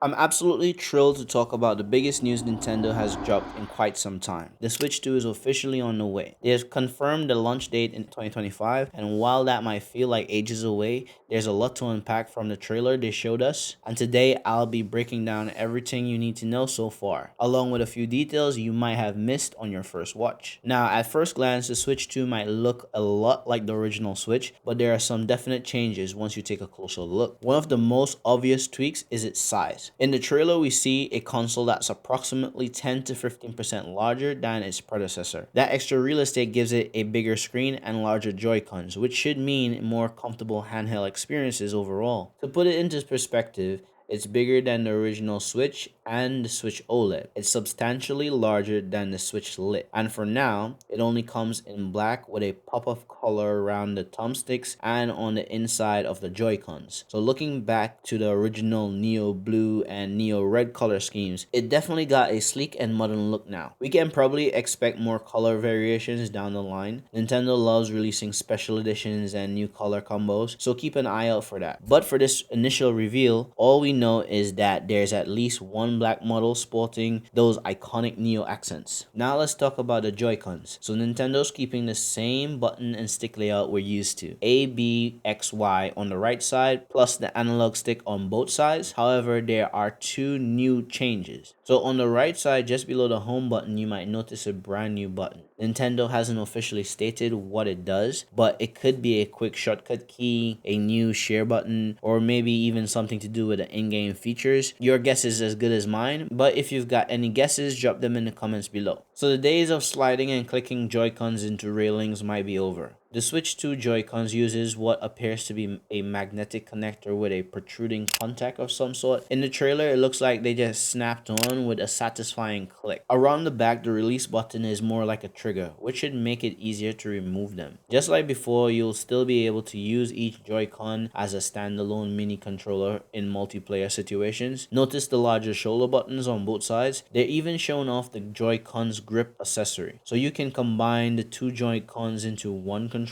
I'm absolutely thrilled to talk about the biggest news Nintendo has dropped in quite some time. The Switch 2 is officially on the way. They have confirmed the launch date in 2025, and while that might feel like ages away, there's a lot to unpack from the trailer they showed us. And today I'll be breaking down everything you need to know so far, along with a few details you might have missed on your first watch. Now, at first glance, the Switch 2 might look a lot like the original Switch, but there are some definite changes once you take a closer look. One of the most obvious tweaks is its size. In the trailer, we see a console that's approximately 10 to 15% larger than its predecessor. That extra real estate gives it a bigger screen and larger Joy-Cons, which should mean more comfortable handheld experiences overall. To put it into perspective, it's bigger than the original Switch and the Switch OLED. It's substantially larger than the Switch Lite. And for now, it only comes in black with a pop of color around the thumbsticks and on the inside of the Joy-Cons. So looking back to the original Neo Blue and Neo Red color schemes, it definitely got a sleek and modern look now. We can probably expect more color variations down the line. Nintendo loves releasing special editions and new color combos, so keep an eye out for that. But for this initial reveal, all we know is that there's at least one black model sporting those iconic Neo accents. Now let's talk about the Joy-Cons. So Nintendo's keeping the same button and stick layout we're used to. A, B, X, Y on the right side, plus the analog stick on both sides. However, there are two new changes. So on the right side, just below the home button, you might notice a brand new button. Nintendo hasn't officially stated what it does, but it could be a quick shortcut key, a new share button, or maybe even something to do with the in-game features. Your guess is as good as mine, but if you've got any guesses, drop them in the comments below. So the days of sliding and clicking Joy-Cons into railings might be over. The Switch 2 Joy-Cons uses what appears to be a magnetic connector with a protruding contact of some sort. In the trailer, it looks like they just snapped on with a satisfying click. Around the back, the release button is more like a trigger, which should make it easier to remove them. Just like before, you'll still be able to use each Joy-Con as a standalone mini controller in multiplayer situations. Notice the larger shoulder buttons on both sides. They're even showing off the Joy-Con's grip accessory, so you can combine the two Joy-Cons into one controller.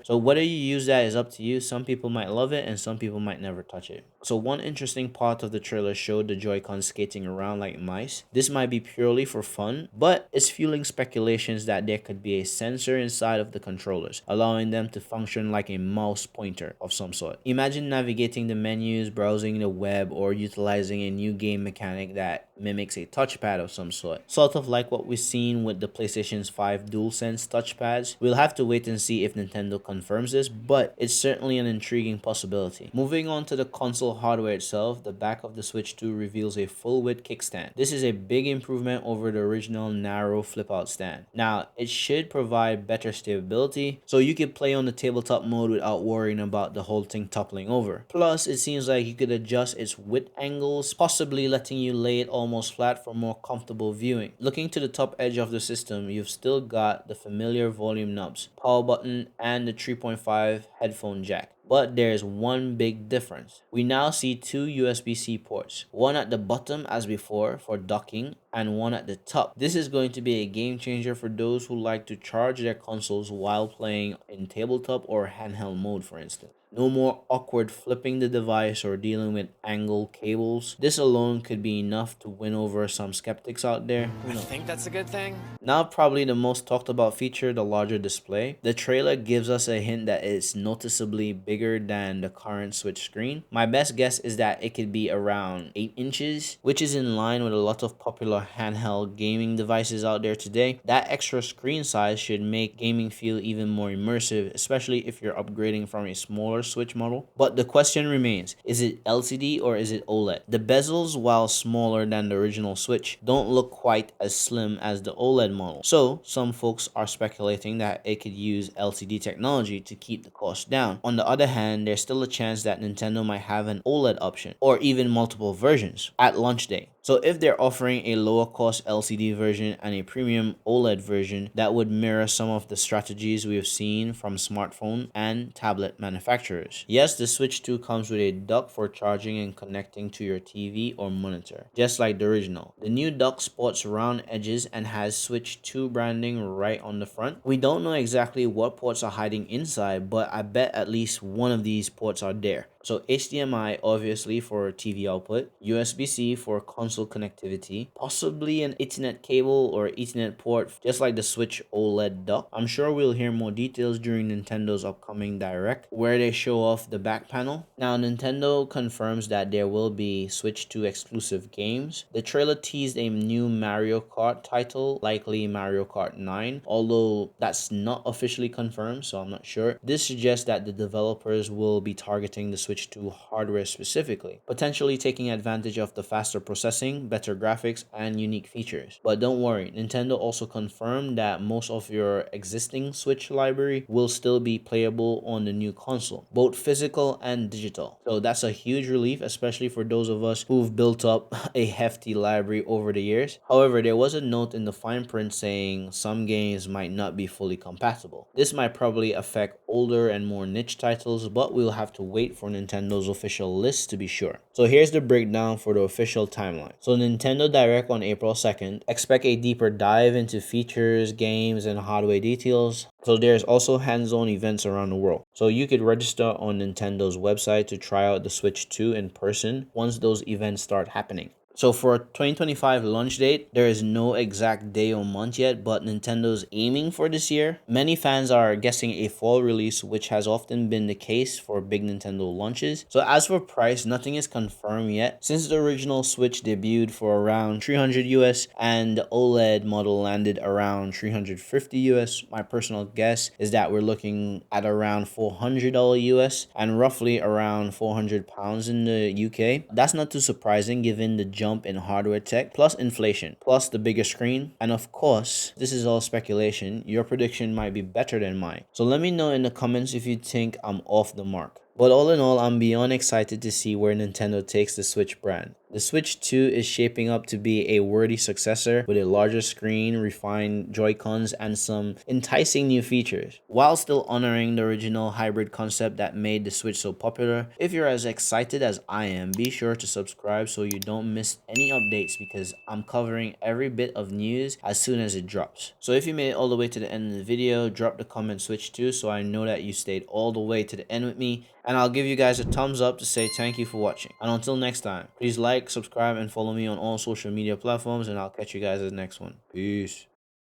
So whether you use that is up to you. Some people might love it and some people might never touch it. So one interesting part of the trailer showed the Joy-Cons skating around like mice. This might be purely for fun, but it's fueling speculations that there could be a sensor inside of the controllers, allowing them to function like a mouse pointer of some sort. Imagine navigating the menus, browsing the web, or utilizing a new game mechanic that mimics a touchpad of some sort of like what we've seen with the PlayStation's 5 DualSense touchpads. We'll have to wait and see if Nintendo confirms this, but it's certainly an intriguing possibility. Moving on to the console hardware itself, the back of the Switch 2 reveals a full-width kickstand. This is a big improvement over the original narrow flip-out stand. Now, it should provide better stability, so you can play on the tabletop mode without worrying about the whole thing toppling over. Plus, it seems like you could adjust its width angles, possibly letting you lay it almost flat for more comfortable viewing. Looking to the top edge of the system, you've still got the familiar volume knobs, power button, and the 3.5 headphone jack. But there's one big difference. We now see two USB-C ports, one at the bottom as before for docking and one at the top. This is going to be a game changer for those who like to charge their consoles while playing in tabletop or handheld mode, for instance. No more awkward flipping the device or dealing with angled cables. This alone could be enough to win over some skeptics out there. Who I knows? think that's a good thing. Now, probably the most talked about feature, the larger display. The trailer gives us a hint that it's noticeably bigger than the current Switch screen. My best guess is that it could be around 8 inches, which is in line with a lot of popular handheld gaming devices out there today. That extra screen size should make gaming feel even more immersive, especially if you're upgrading from a smaller Switch model. But the question remains, is it LCD or is it OLED? The bezels, while smaller than the original Switch, don't look quite as slim as the OLED model. So some folks are speculating that it could use LCD technology to keep the cost down. On the other hand, there's still a chance that Nintendo might have an OLED option or even multiple versions at launch day. So if they're offering a lower cost LCD version and a premium OLED version, that would mirror some of the strategies we have seen from smartphone and tablet manufacturers. Yes, the Switch 2 comes with a dock for charging and connecting to your TV or monitor, just like the original. The new dock sports round edges and has Switch 2 branding right on the front. We don't know exactly what ports are hiding inside, but I bet at least one of these ports are there. So HDMI obviously for TV output, USB-C for console connectivity, possibly an Ethernet cable or Ethernet port just like the Switch OLED dock. I'm sure we'll hear more details during Nintendo's upcoming Direct where they show off the back panel. Now Nintendo confirms that there will be Switch 2 exclusive games. The trailer teased a new Mario Kart title, likely Mario Kart 9, although that's not officially confirmed, so I'm not sure. This suggests that the developers will be targeting the Switch 2 hardware specifically, potentially taking advantage of the faster processing, better graphics, and unique features. But don't worry, Nintendo also confirmed that most of your existing Switch library will still be playable on the new console, both physical and digital. So that's a huge relief, especially for those of us who've built up a hefty library over the years. However, there was a note in the fine print saying some games might not be fully compatible. This might probably affect older and more niche titles, but we'll have to wait for Nintendo's official list to be sure. So here's the breakdown for the official timeline. So Nintendo Direct on April 2nd. Expect a deeper dive into features, games, and hardware details. So there's also hands-on events around the world. So you could register on Nintendo's website to try out the Switch 2 in person once those events start happening. So for a 2025 launch date, there is no exact day or month yet, but Nintendo's aiming for this year. Many fans are guessing a fall release, which has often been the case for big Nintendo launches. So as for price, nothing is confirmed yet. Since the original Switch debuted for around 300 US and the OLED model landed around 350 US, my personal guess is that we're looking at around $400 US and roughly around £400 in the UK. That's not too surprising given the jump in hardware tech, plus inflation, plus the bigger screen. And of course, this is all speculation. Your prediction might be better than mine. So let me know in the comments if you think I'm off the mark. But all in all, I'm beyond excited to see where Nintendo takes the Switch brand. The Switch 2 is shaping up to be a worthy successor with a larger screen, refined Joycons, and some enticing new features, while still honoring the original hybrid concept that made the Switch so popular. If you're as excited as I am, be sure to subscribe so you don't miss any updates because I'm covering every bit of news as soon as it drops. So if you made it all the way to the end of the video, drop the comment Switch 2 so I know that you stayed all the way to the end with me, and I'll give you guys a thumbs up to say thank you for watching. And until next time, please like, subscribe, and follow me on all social media platforms, and I'll catch you guys in the next one. Peace.